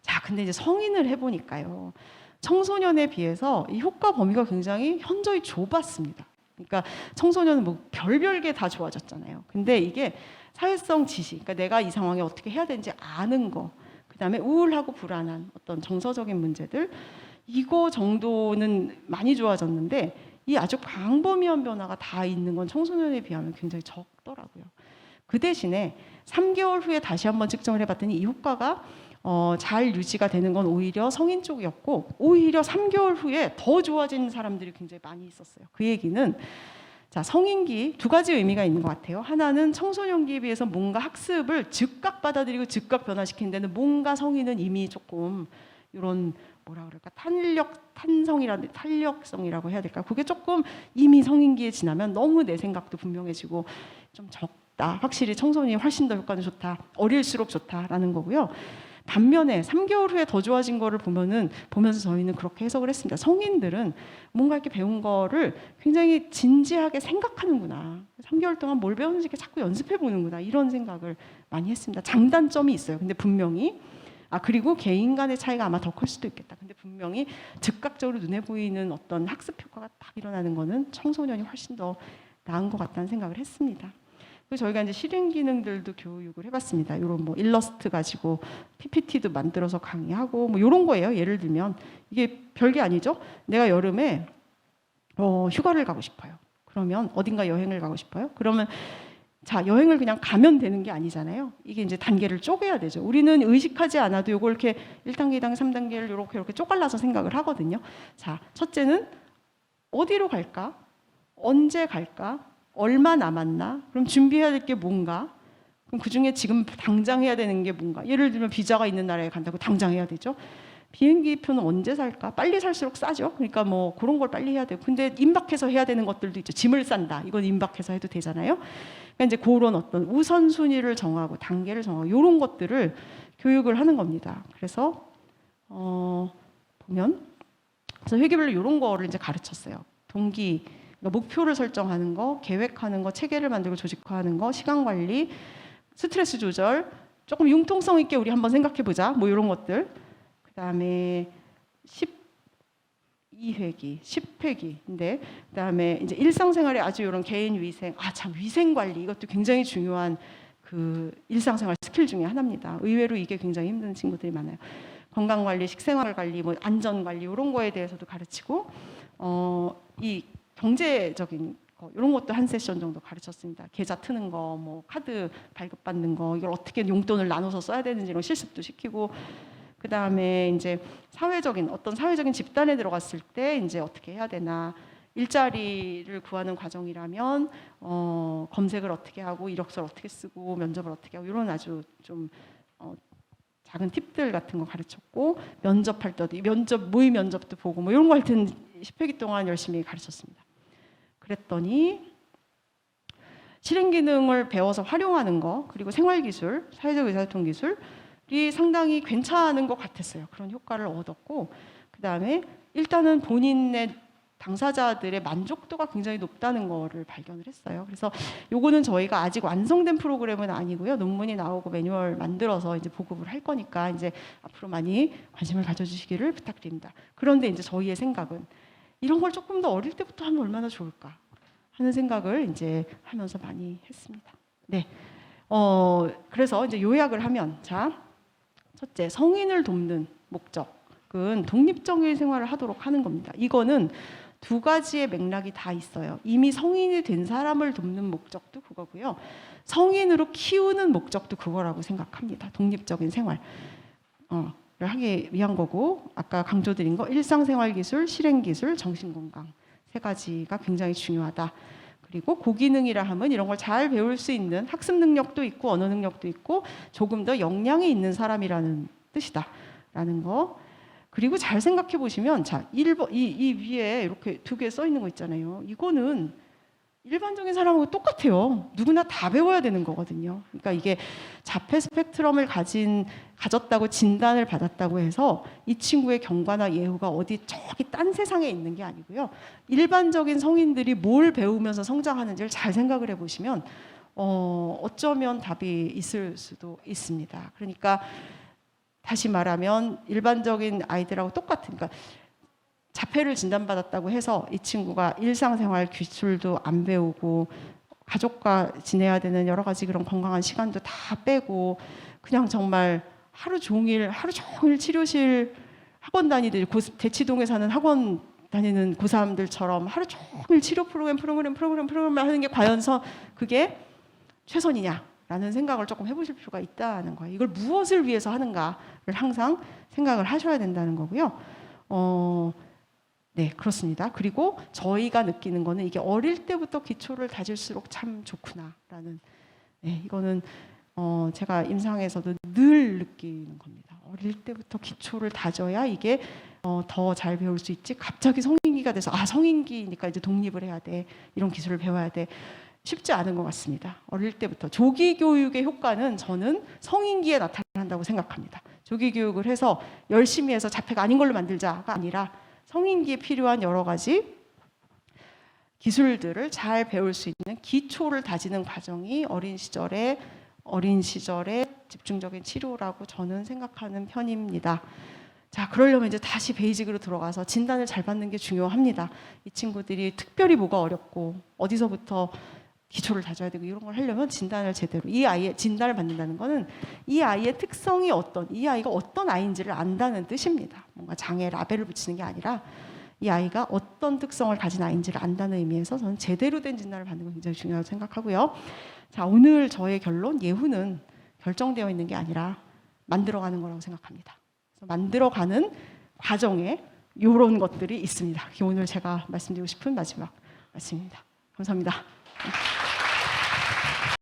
자, 근데 이제 성인을 해보니까요, 청소년에 비해서 이 효과 범위가 굉장히 현저히 좁았습니다. 그러니까 청소년은 뭐 별별 게 다 좋아졌잖아요. 근데 이게 사회성 지식, 그러니까 내가 이 상황에 어떻게 해야 되는지 아는 거, 그다음에 우울하고 불안한 어떤 정서적인 문제들, 이거 정도는 많이 좋아졌는데 이 아주 광범위한 변화가 다 있는 건 청소년에 비하면 굉장히 적더라고요. 그 대신에 3개월 후에 다시 한번 측정을 해봤더니 이 효과가 잘 유지가 되는 건 오히려 성인 쪽이었고, 오히려 3개월 후에 더 좋아진 사람들이 굉장히 많이 있었어요. 그 얘기는 자, 성인기 두 가지 의미가 있는 것 같아요. 하나는 청소년기에 비해서 뭔가 학습을 즉각 받아들이고 즉각 변화시키는 데는 뭔가 성인은 이미 조금 이런 뭐라 그럴까, 탄력성이라고 해야 될까, 그게 조금 이미 성인기에 지나면 너무 내 생각도 분명해지고 좀 적다, 확실히 청소년이 훨씬 더 효과는 좋다, 어릴수록 좋다라는 거고요. 반면에 3개월 후에 더 좋아진 거를 보면서 저희는 그렇게 해석을 했습니다. 성인들은 뭔가 이렇게 배운 거를 굉장히 진지하게 생각하는구나, 3개월 동안 뭘 배웠는지 자꾸 연습해 보는구나, 이런 생각을 많이 했습니다. 장단점이 있어요. 근데 분명히 그리고 개인 간의 차이가 아마 더 클 수도 있겠다. 근데 분명히 즉각적으로 눈에 보이는 어떤 학습 효과가 딱 일어나는 거는 청소년이 훨씬 더 나은 것 같다는 생각을 했습니다. 그래서 저희가 이제 실행 기능들도 교육을 해봤습니다. 이런 뭐 일러스트 가지고 PPT도 만들어서 강의하고 뭐 이런 거예요. 예를 들면 이게 별게 아니죠. 내가 여름에 휴가를 가고 싶어요. 그러면 어딘가 여행을 가고 싶어요. 그러면 자, 여행을 그냥 가면 되는 게 아니잖아요. 이게 이제 단계를 쪼개야 되죠. 우리는 의식하지 않아도 이걸 이렇게 1단계, 2단계, 3단계를 이렇게 쪼갈라서 생각을 하거든요. 자, 첫째는 어디로 갈까? 언제 갈까? 얼마 남았나? 그럼 준비해야 될 게 뭔가? 그럼 그중에 지금 당장 해야 되는 게 뭔가? 예를 들면 비자가 있는 나라에 간다고 당장 해야 되죠. 비행기 표는 언제 살까? 빨리 살수록 싸죠. 그러니까 뭐 그런 걸 빨리 해야 되고. 근데 임박해서 해야 되는 것들도 있죠. 짐을 싼다. 이건 임박해서 해도 되잖아요. 그러니까 이제 그런 어떤 우선순위를 정하고 단계를 정하고 이런 것들을 교육을 하는 겁니다. 그래서 보면 그래서 회계별로 이런 거를 이제 가르쳤어요. 동기, 그러니까 목표를 설정하는 거, 계획하는 거, 체계를 만들고 조직화하는 거, 시간 관리, 스트레스 조절, 조금 융통성 있게 우리 한번 생각해 보자. 뭐 이런 것들. 그다음에 12회기, 10회기인데, 그다음에 이제 일상생활에 아주 이런 개인 위생, 참 위생 관리, 이것도 굉장히 중요한 그 일상생활 스킬 중에 하나입니다. 의외로 이게 굉장히 힘든 친구들이 많아요. 건강 관리, 식생활 관리, 뭐 안전 관리 이런 거에 대해서도 가르치고, 이 경제적인 거 이런 것도 한 세션 정도 가르쳤습니다. 계좌 트는 거, 뭐 카드 발급받는 거, 이걸 어떻게 용돈을 나눠서 써야 되는지 이런 실습도 시키고. 그 다음에 이제 어떤 사회적인 집단에 들어갔을 때 이제 어떻게 해야 되나, 일자리를 구하는 과정이라면 검색을 어떻게 하고 이력서를 어떻게 쓰고 면접을 어떻게 하고 이런 아주 좀 작은 팁들 같은 거 가르쳤고, 면접할 때도 모의 면접도 보고 뭐 이런 거 하여튼 10회기 동안 열심히 가르쳤습니다. 그랬더니 실행 기능을 배워서 활용하는 거, 그리고 생활 기술, 사회적 의사소통 기술이 상당히 괜찮은 것 같았어요. 그런 효과를 얻었고, 그 다음에 일단은 본인의 당사자들의 만족도가 굉장히 높다는 거를 발견을 했어요. 그래서 요거는 저희가 아직 완성된 프로그램은 아니고요. 논문이 나오고 매뉴얼 만들어서 이제 보급을 할 거니까 이제 앞으로 많이 관심을 가져주시기를 부탁드립니다. 그런데 이제 저희의 생각은 이런 걸 조금 더 어릴 때부터 하면 얼마나 좋을까 하는 생각을 이제 하면서 많이 했습니다. 네. 그래서 이제 요약을 하면, 자, 첫째, 성인을 돕는 목적은 독립적인 생활을 하도록 하는 겁니다. 이거는 두 가지의 맥락이 다 있어요. 이미 성인이 된 사람을 돕는 목적도 그거고요. 성인으로 키우는 목적도 그거라고 생각합니다. 독립적인 생활을 하기 위한 거고, 아까 강조드린 거 일상생활 기술, 실행 기술, 정신건강 세 가지가 굉장히 중요하다. 그리고 고기능이라 하면 이런 걸 잘 배울 수 있는 학습 능력도 있고 언어 능력도 있고 조금 더 역량이 있는 사람이라는 뜻이다라는 거. 그리고 잘 생각해 보시면, 자, 이 위에 이렇게 두 개 써 있는 거 있잖아요. 이거는 일반적인 사람하고 똑같아요. 누구나 다 배워야 되는 거거든요. 그러니까 이게 자폐 스펙트럼을 가졌다고 진단을 받았다고 해서 이 친구의 경과나 예후가 어디 저기 딴 세상에 있는 게 아니고요. 일반적인 성인들이 뭘 배우면서 성장하는지를 잘 생각을 해보시면 어쩌면 답이 있을 수도 있습니다. 그러니까 다시 말하면 일반적인 아이들하고 똑같은, 그러니까 자폐를 진단받았다고 해서 이 친구가 일상생활 기술도 안 배우고 가족과 지내야 되는 여러 가지 그런 건강한 시간도 다 빼고 그냥 정말 하루 종일 치료실 학원 다니듯 대치동에 사는 학원 다니는 고3들처럼 하루 종일 치료 프로그램을 하는 게 과연 그게 최선이냐라는 생각을 조금 해보실 필요가 있다는 거예요. 이걸 무엇을 위해서 하는가를 항상 생각을 하셔야 된다는 거고요. 네, 그렇습니다. 그리고 저희가 느끼는 거는 이게 어릴 때부터 기초를 다질수록 참 좋구나라는, 네, 이거는 제가 임상에서도 늘 느끼는 겁니다. 어릴 때부터 기초를 다져야 이게 더 잘 배울 수 있지. 갑자기 성인기가 돼서 성인기니까 이제 독립을 해야 돼. 이런 기술을 배워야 돼. 쉽지 않은 것 같습니다. 어릴 때부터. 조기 교육의 효과는 저는 성인기에 나타난다고 생각합니다. 조기 교육을 해서 열심히 해서 자폐가 아닌 걸로 만들자가 아니라 성인기에 필요한 여러 가지 기술들을 잘 배울 수 있는 기초를 다지는 과정이 어린 시절의 집중적인 치료라고 저는 생각하는 편입니다. 자, 그러려면 이제 다시 베이직으로 들어가서 진단을 잘 받는 게 중요합니다. 이 친구들이 특별히 뭐가 어렵고 어디서부터 기초를 다져야 되고 이런 걸 하려면 진단을 제대로, 이 아이의 진단을 받는다는 거는 이 아이의 특성이 이 아이가 어떤 아이인지를 안다는 뜻입니다. 뭔가 장애 라벨을 붙이는 게 아니라 이 아이가 어떤 특성을 가진 아이인지를 안다는 의미에서 저는 제대로 된 진단을 받는 건 굉장히 중요하다고 생각하고요. 자, 오늘 저의 결론, 예후는 결정되어 있는 게 아니라 만들어가는 거라고 생각합니다. 그래서 만들어가는 과정에 이런 것들이 있습니다. 오늘 제가 말씀드리고 싶은 마지막 말씀입니다. 감사합니다.